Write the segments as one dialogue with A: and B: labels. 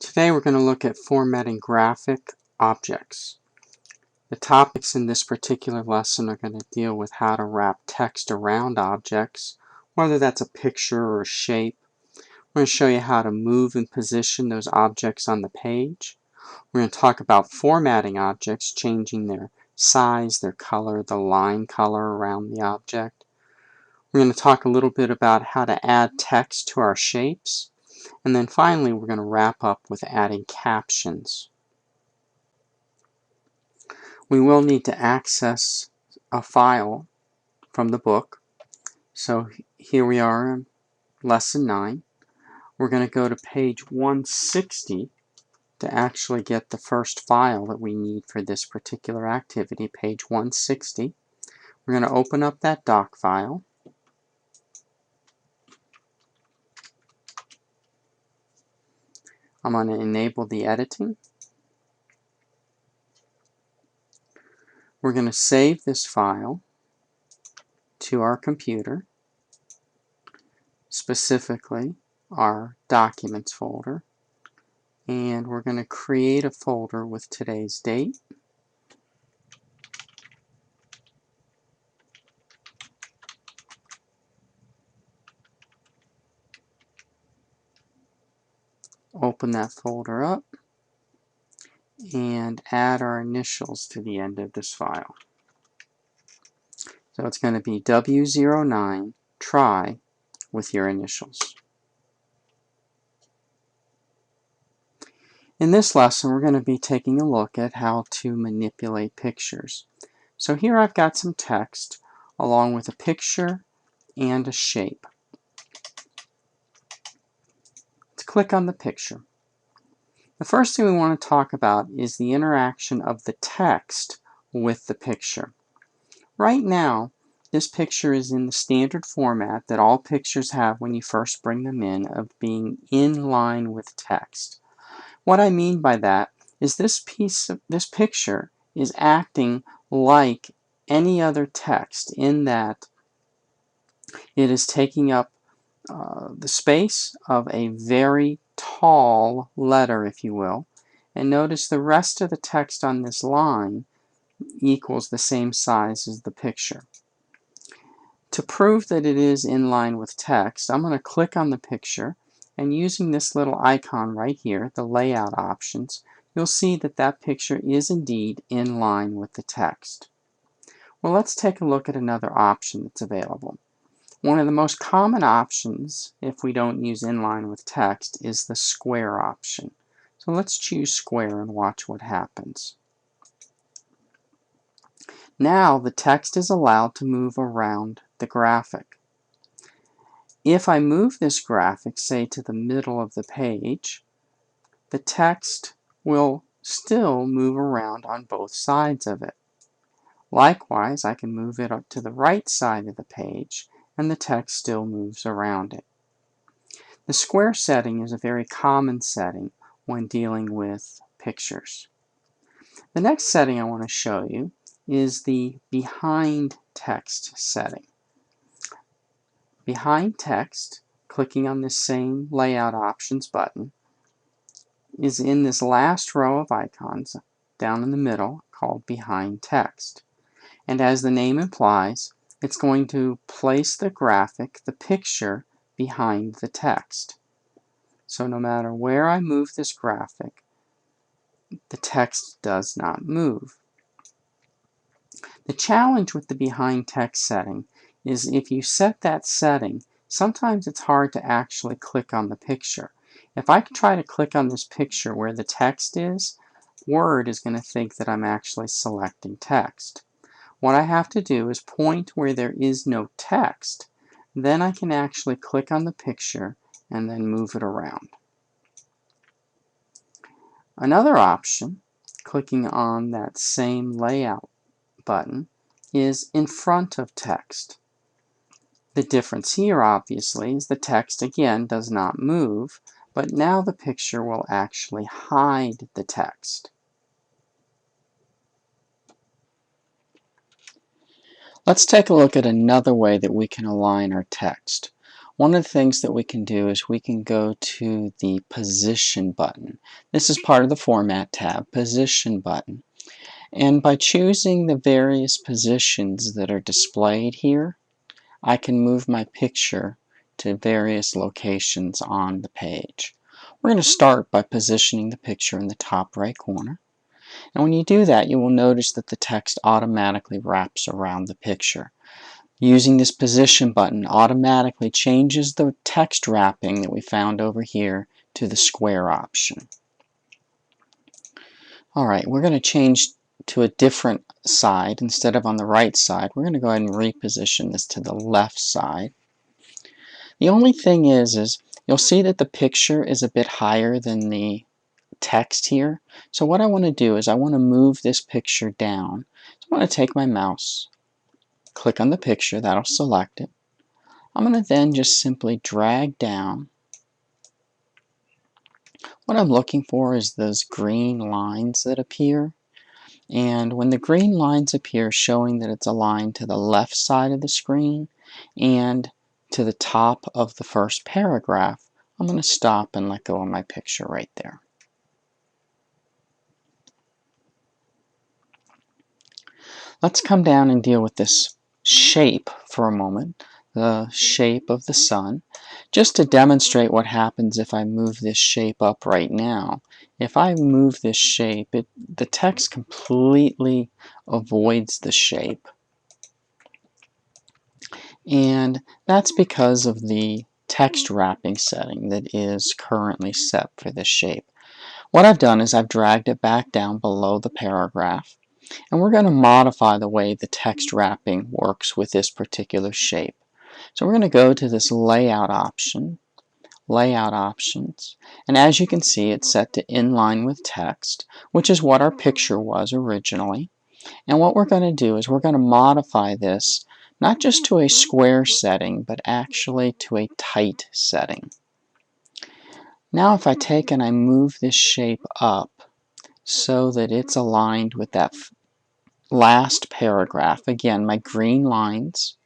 A: Today we're going to look at formatting graphic objects. The topics in this particular lesson are going to deal with how to wrap text around objects, whether that's a picture or a shape. We're going to show you how to move and position those objects on the page. We're going to talk about formatting objects, changing their size, their color, the line color around the object. We're going to talk a little bit about how to add text to our shapes. And then finally, we're going to wrap up with adding captions. We will need to access a file from the book. So here we are in Lesson 9. We're going to go to page 160 to actually get the first file that we need for this particular activity, page 160. We're going to open up that doc file. I'm going to enable the editing. We're going to save this file to our computer, specifically our Documents folder, and we're going to create a folder with today's date. Open that folder up and add our initials to the end of this file. So it's going to be W09 try with your initials. In this lesson, we're going to be taking a look at how to manipulate pictures. So here I've got some text along with a picture and a shape. Let's click on the picture. The first thing we want to talk about is the interaction of the text with the picture. Right now, this picture is in the standard format that all pictures have when you first bring them in, of being in line with text. What I mean by that is this picture is acting like any other text in that it is taking up the space of a very tall letter, if you will. And notice the rest of the text on this line equals the same size as the picture. To prove that it is in line with text, I'm going to click on the picture, and using this little icon right here, the layout options, you'll see that that picture is indeed in line with the text. Well, let's take a look at another option that's available. One of the most common options, if we don't use in line with text, is the square option. So let's choose square and watch what happens. Now the text is allowed to move around the graphic. If I move this graphic, say, to the middle of the page, the text will still move around on both sides of it. Likewise, I can move it up to the right side of the page, and the text still moves around it. The square setting is a very common setting when dealing with pictures. The next setting I want to show you is the behind text setting. Behind text, clicking on this same layout options button, is in this last row of icons down in the middle called behind text. And as the name implies, it's going to place the graphic, the picture, behind the text. So no matter where I move this graphic, the text does not move. The challenge with the behind text setting is if you set that setting, sometimes it's hard to actually click on the picture. If I try to click on this picture where the text is, Word is going to think that I'm actually selecting text. What I have to do is point where there is no text. Then I can actually click on the picture and then move it around. Another option, clicking on that same layout button, is in front of text. The difference here, obviously, is the text again does not move, but now the picture will actually hide the text. Let's take a look at another way that we can align our text. one of the things that we can do is we can go to the Position button. This is part of the Format tab, Position button. And by choosing the various positions that are displayed here, I can move my picture to various locations on the page. We're going to start by positioning the picture in the top right corner. And when you do that, you will notice that the text automatically wraps around the picture. Using this Position button automatically changes the text wrapping that we found over here to the square option. Alright, we're going to change to a different side. Instead of on the right side, we're going to go ahead and reposition this to the left side. The only thing is you'll see that the picture is a bit higher than the text here. So what I want to do is I want to move this picture down. So I'm going to take my mouse, click on the picture, that'll select it. I'm going to then just simply drag down. What I'm looking for is those green lines that appear. And when the green lines appear showing that it's aligned to the left side of the screen and to the top of the first paragraph, I'm going to stop and let go of my picture right there. Let's come down and deal with this shape for a moment, the shape of the sun. Just to demonstrate what happens if I move this shape up right now. If I move this shape, the text completely avoids the shape. And that's because of the text wrapping setting that is currently set for this shape. What I've done is I've dragged it back down below the paragraph. And we're going to modify the way the text wrapping works with this particular shape. So we're going to go to this Layout option, Layout Options, and as you can see it's set to inline with text, which is what our picture was originally. And what we're going to do is we're going to modify this not just to a square setting, but actually to a tight setting. Now if I take and I move this shape up so that it's aligned with that last paragraph. Again, my green lines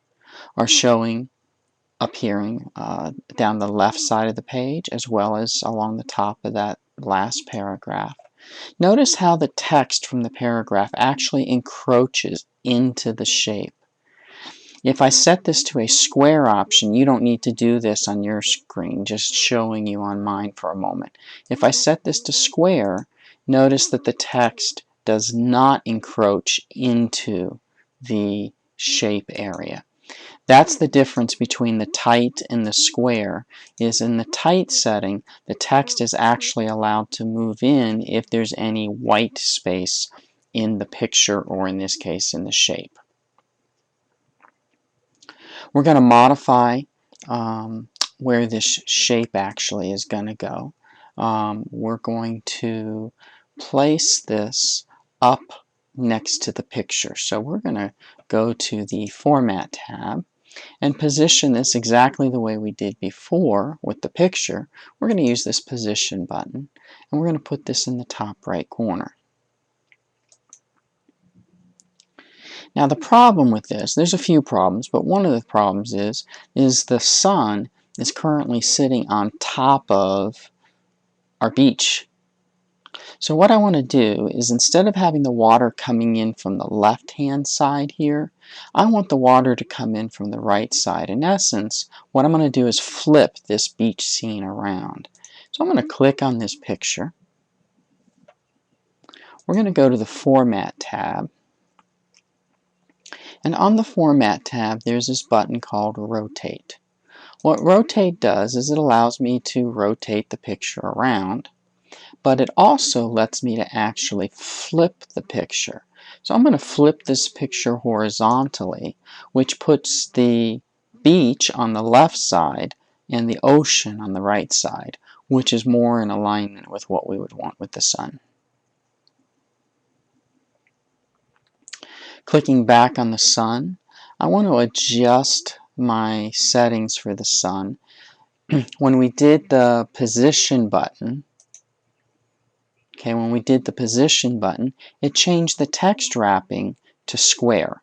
A: are appearing down the left side of the page as well as along the top of that last paragraph. Notice how the text from the paragraph actually encroaches into the shape. If I set this to a square option, you don't need to do this on your screen, just showing you on mine for a moment. If I set this to square, notice that the text does not encroach into the shape area. That's the difference between the tight and the square, is in the tight setting, the text is actually allowed to move in if there's any white space in the picture, or in this case in the shape. We're going to modify where this shape actually is going to go. We're going to place this up next to the picture. So we're going to go to the Format tab and position this exactly the way we did before with the picture. We're going to use this Position button, and we're going to put this in the top right corner. Now the problem with this, there's a few problems, but one of the problems is the sun is currently sitting on top of our beach. So what I want to do is, instead of having the water coming in from the left-hand side here, I want the water to come in from the right side. In essence, what I'm going to do is flip this beach scene around. So I'm going to click on this picture. We're going to go to the Format tab. And on the Format tab, there's this button called Rotate. What Rotate does is it allows me to rotate the picture around, but it also lets me to actually flip the picture. So I'm going to flip this picture horizontally, which puts the beach on the left side and the ocean on the right side, which is more in alignment with what we would want with the sun. Clicking back on the sun, I want to adjust my settings for the sun. When we did the Position button, it changed the text wrapping to square.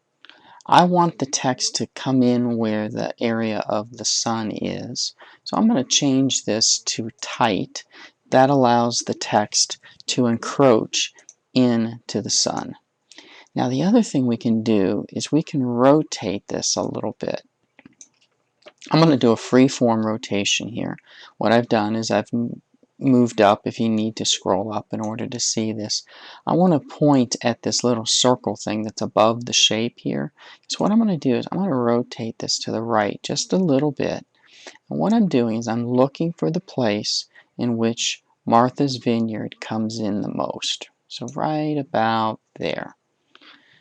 A: I want the text to come in where the area of the sun is. So I'm going to change this to tight. That allows the text to encroach into the sun. Now the other thing we can do is we can rotate this a little bit. I'm going to do a free-form rotation here. What I've done is I've moved up, if you need to scroll up in order to see this. I want to point at this little circle thing that's above the shape here. So what I'm going to do is I'm going to rotate this to the right just a little bit. And what I'm doing is I'm looking for the place in which Martha's Vineyard comes in the most. So right about there.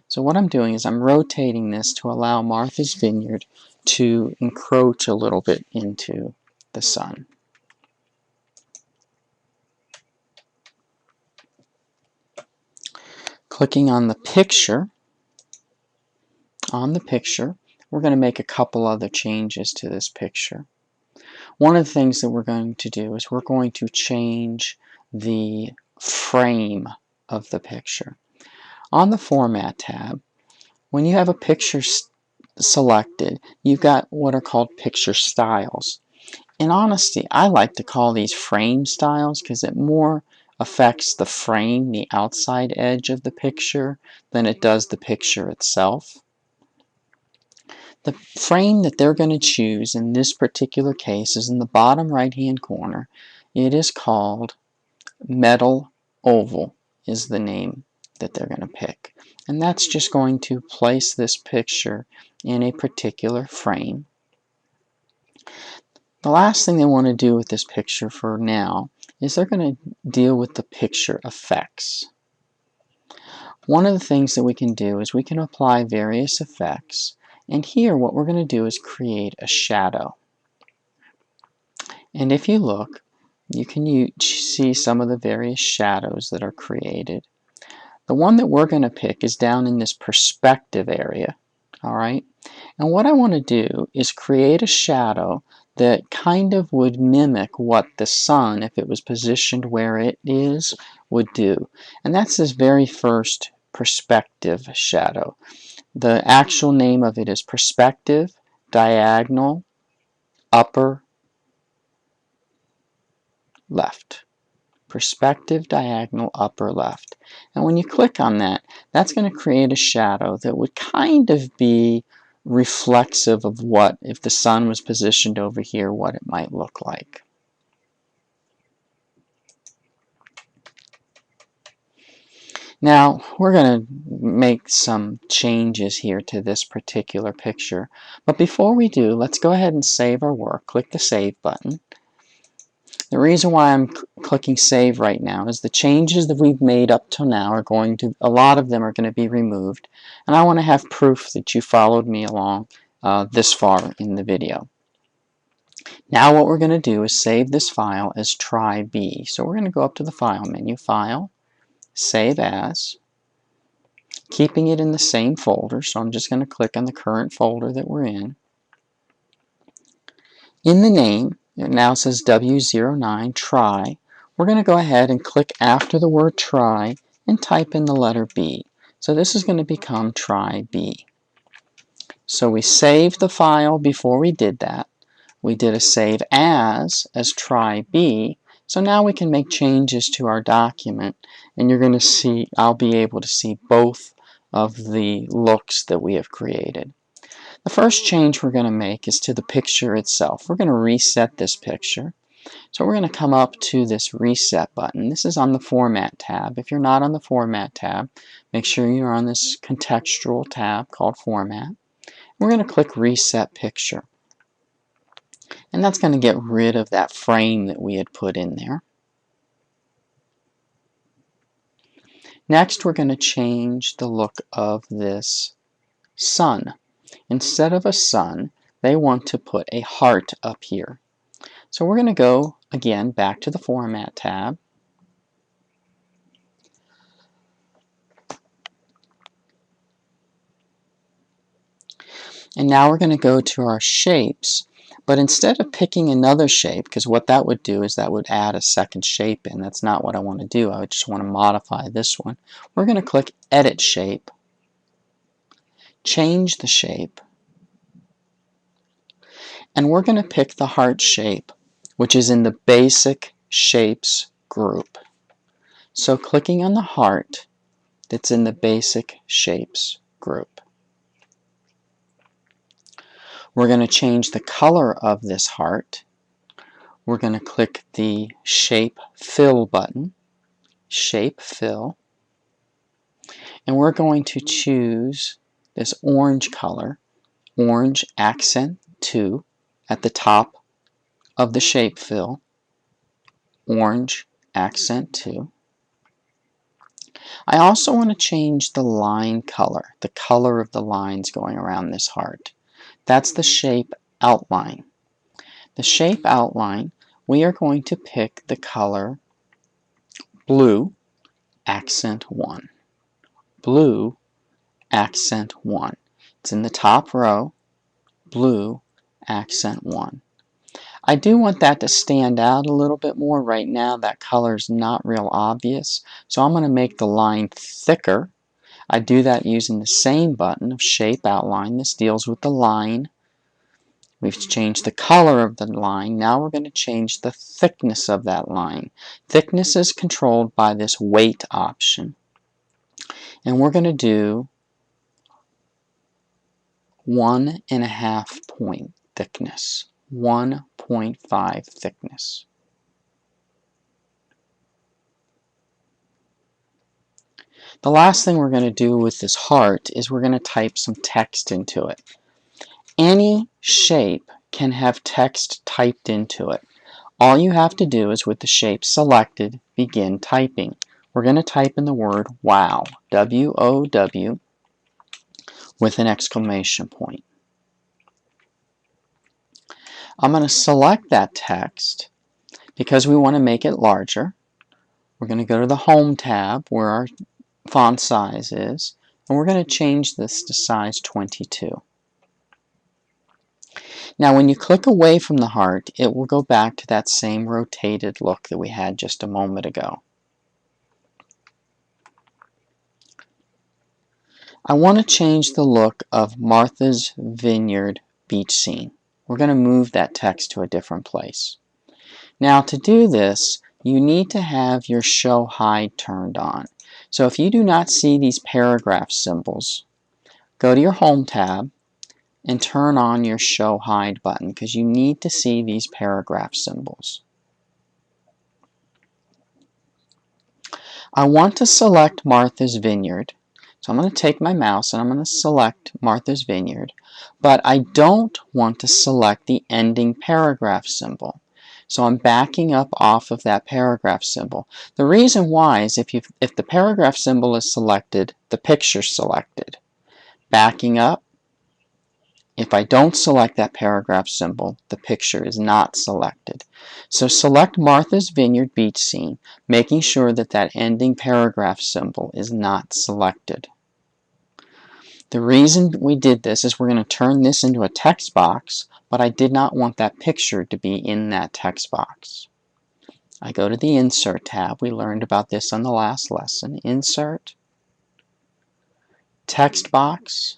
A: So what I'm doing is I'm rotating this to allow Martha's Vineyard to encroach a little bit into the sun. Clicking on the picture, we're going to make a couple other changes to this picture. One of the things that we're going to do is we're going to change the frame of the picture. On the Format tab, when you have a picture selected, you've got what are called picture styles. In honesty, I like to call these frame styles because it more affects the frame, the outside edge of the picture, than it does the picture itself. The frame that they're going to choose in this particular case is in the bottom right-hand corner. It is called Metal Oval is the name that they're going to pick. And that's just going to place this picture in a particular frame. The last thing they want to do with this picture for now is they're going to deal with the picture effects. One of the things that we can do is we can apply various effects, and here what we're going to do is create a shadow. And if you look, you can see some of the various shadows that are created. The one that we're going to pick is down in this perspective area. Alright? And what I want to do is create a shadow that kind of would mimic what the sun, if it was positioned where it is, would do. And that's this very first perspective shadow. The actual name of it is perspective, diagonal, upper, left. Perspective, diagonal, upper, left. And when you click on that, that's going to create a shadow that would kind of be reflexive of what, if the sun was positioned over here, what it might look like. Now, we're going to make some changes here to this particular picture. But before we do, let's go ahead and save our work. Click the Save button. The reason why I'm clicking Save right now is the changes that we've made up till now are going to, a lot of them are going to be removed. And I want to have proof that you followed me along this far in the video. Now what we're going to do is save this file as try B. So we're going to go up to the File menu, File, Save As, keeping it in the same folder. So I'm just going to click on the current folder that we're in. In the name, it now says W09 try. We're going to go ahead and click after the word try and type in the letter B. So this is going to become try B. So we saved the file before we did that. We did a save as try B. So now we can make changes to our document, and you're going to see, I'll be able to see both of the looks that we have created. The first change we're going to make is to the picture itself. We're going to reset this picture. So we're going to come up to this Reset button. This is on the Format tab. If you're not on the Format tab, make sure you're on this contextual tab called Format. We're going to click Reset Picture. And that's going to get rid of that frame that we had put in there. Next, we're going to change the look of this sun. Instead of a sun, they want to put a heart up here. So we're going to go, again, back to the Format tab. And now we're going to go to our shapes. But instead of picking another shape, because what that would do is that would add a second shape in. That's not what I want to do. I just want to modify this one. We're going to click Edit Shape. change the shape, and we're going to pick the heart shape, which is in the basic shapes group. So clicking on the heart that's in the basic shapes group. We're going to change the color of this heart. We're going to click the Shape Fill button, Shape Fill, and we're going to choose this orange color, Orange Accent 2, at the top of the Shape Fill, Orange Accent 2. I also want to change the line color, the color of the lines going around this heart. That's the Shape Outline. The Shape Outline, we are going to pick the color Blue Accent 1. Blue Accent 1. It's in the top row, Blue Accent 1. I do want that to stand out a little bit more. Right now that color's not real obvious, so I'm going to make the line thicker. I do that using the same button of Shape Outline. This deals with the line. We've changed the color of the line. Now we're going to change the thickness of that line. Thickness is controlled by this weight option. And we're going to do 1.5 point thickness. 1.5 thickness. The last thing we're going to do with this heart is we're going to type some text into it. Any shape can have text typed into it. All you have to do is, with the shape selected, begin typing. We're going to type in the word WOW, W-O-W, with an exclamation point. I'm going to select that text because we want to make it larger. We're going to go to the Home tab where our font size is, and we're going to change this to size 22. Now when you click away from the heart, it will go back to that same rotated look that we had just a moment ago. I want to change the look of Martha's Vineyard beach scene. We're going to move that text to a different place. Now to do this, you need to have your Show Hide turned on. So if you do not see these paragraph symbols, go to your Home tab and turn on your Show Hide button because you need to see these paragraph symbols. I want to select Martha's Vineyard. So I'm going to take my mouse and I'm going to select Martha's Vineyard, but I don't want to select the ending paragraph symbol. So I'm backing up off of that paragraph symbol. The reason why is if the paragraph symbol is selected, the picture's selected. Backing up, if I don't select that paragraph symbol, the picture is not selected. So select Martha's Vineyard beach scene, making sure that that ending paragraph symbol is not selected. The reason we did this is we're going to turn this into a text box, but I did not want that picture to be in that text box. I go to the Insert tab. We learned about this on the last lesson. Insert, Text Box,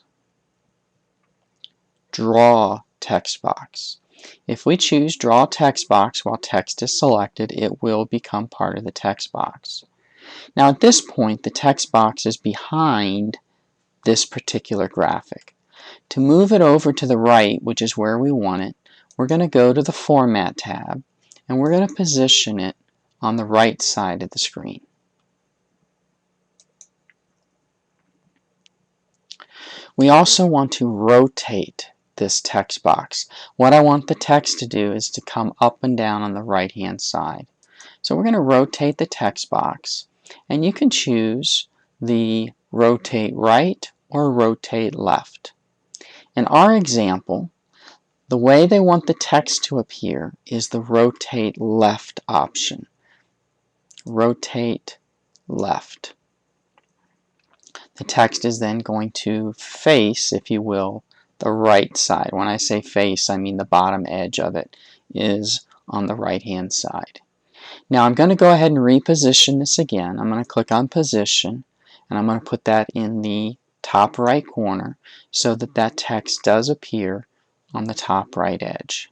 A: Draw Text Box. If we choose Draw Text Box while text is selected, it will become part of the text box. Now at this point, the text box is behind this particular graphic. To move it over to the right, which is where we want it, we're going to go to the Format tab, and we're going to position it on the right side of the screen. We also want to rotate this text box. What I want the text to do is to come up and down on the right-hand side. So we're going to rotate the text box, and you can choose the rotate right or rotate left. In our example, the way they want the text to appear is the rotate left option. Rotate left. The text is then going to face, if you will, the right side. When I say face, I mean the bottom edge of it is on the right-hand side. Now I'm going to go ahead and reposition this again. I'm going to click on Position, and I'm going to put that in the top right corner so that that text does appear on the top right edge.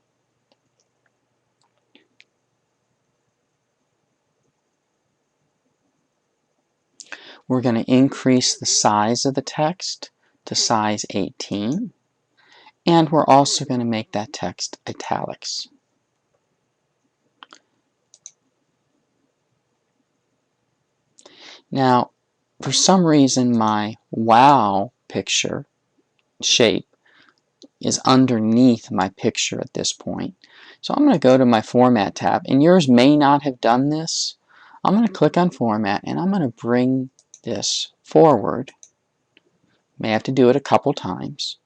A: We're going to increase the size of the text to size 18, and we're also going to make that text italics. Now, for some reason, my wow picture shape is underneath my picture at this point. So I'm going to go to my Format tab, and yours may not have done this. I'm going to click on Format, and I'm going to bring this forward. May have to do it a couple times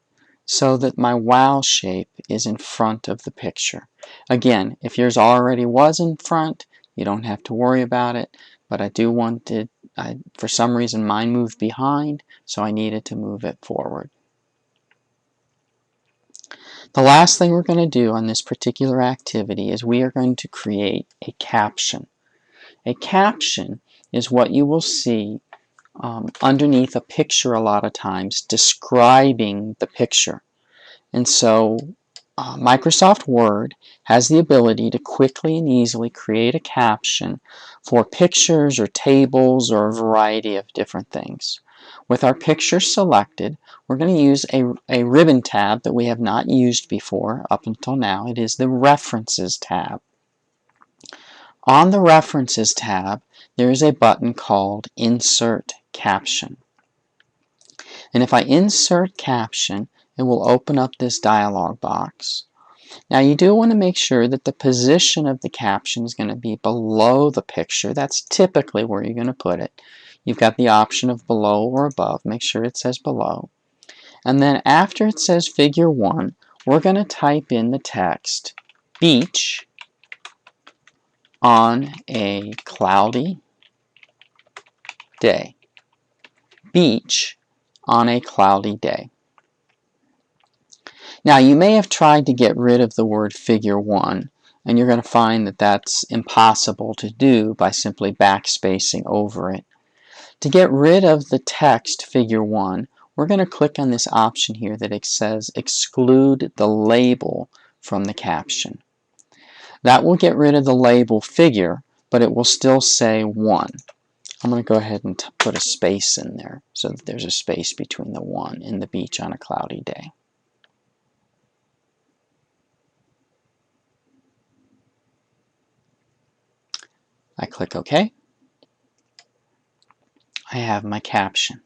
A: so that my wow shape is in front of the picture. Again, if yours already was in front, you don't have to worry about it, but I do want it, for some reason mine moved behind, so I needed to move it forward. The last thing we're going to do on this particular activity is we are going to create a caption. A caption is what you will see underneath a picture a lot of times describing the picture. And so Microsoft Word has the ability to quickly and easily create a caption for pictures or tables or a variety of different things. With our picture selected, we're going to use a ribbon tab that we have not used before up until now. It is the References tab. On the References tab, there is a button called Insert Caption. And if I insert caption, it will open up this dialog box. Now you do want to make sure that the position of the caption is going to be below the picture. That's typically where you're going to put it. You've got the option of below or above. Make sure it says below. And then after it says figure 1, we're going to type in the text, beach on a cloudy day. Beach on a cloudy day. Now you may have tried to get rid of the word figure 1, and you're going to find that that's impossible to do by simply backspacing over it. To get rid of the text figure 1, we're going to click on this option here that says exclude the label from the caption. That will get rid of the label figure, but it will still say 1. I'm going to go ahead and put a space in there so that there's a space between the 1 and the beach on a cloudy day. I click OK. I have my caption.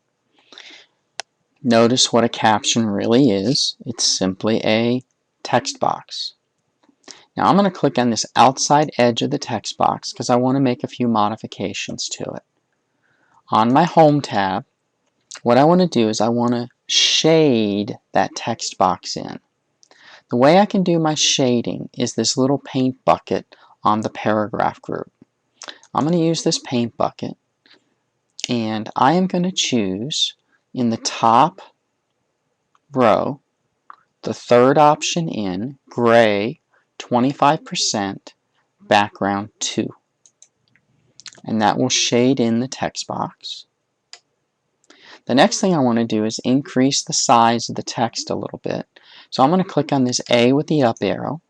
A: Notice what a caption really is. It's simply a text box. Now I'm going to click on this outside edge of the text box because I want to make a few modifications to it. On my Home tab, what I want to do is I want to shade that text box in. The way I can do my shading is this little paint bucket on the paragraph group. I'm going to use this paint bucket, and I am going to choose in the top row, the third option in, gray, 25%, background 2. And that will shade in the text box. The next thing I want to do is increase the size of the text a little bit. So I'm going to click on this A with the up arrow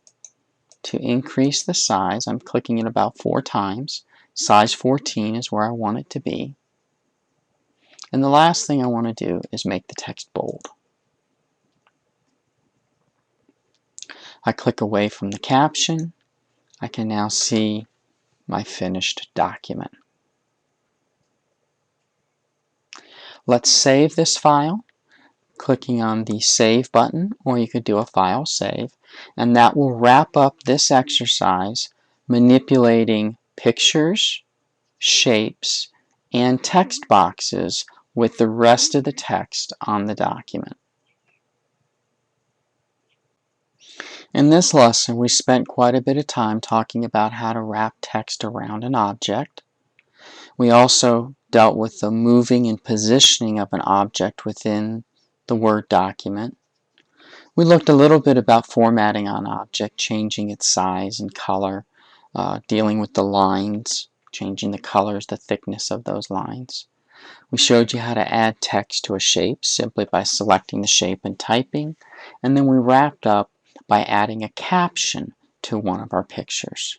A: to increase the size. I'm clicking it about 4 times. Size 14 is where I want it to be. And the last thing I want to do is make the text bold. I click away from the caption. I can now see my finished document. Let's save this file, clicking on the Save button, or you could do a file save, and that will wrap up this exercise manipulating pictures, shapes, and text boxes with the rest of the text on the document. In this lesson, we spent quite a bit of time talking about how to wrap text around an object. We also dealt with the moving and positioning of an object within the Word document. We looked a little bit about formatting an object, changing its size and color, dealing with the lines, changing the colors, the thickness of those lines. We showed you how to add text to a shape simply by selecting the shape and typing, and then we wrapped up by adding a caption to one of our pictures.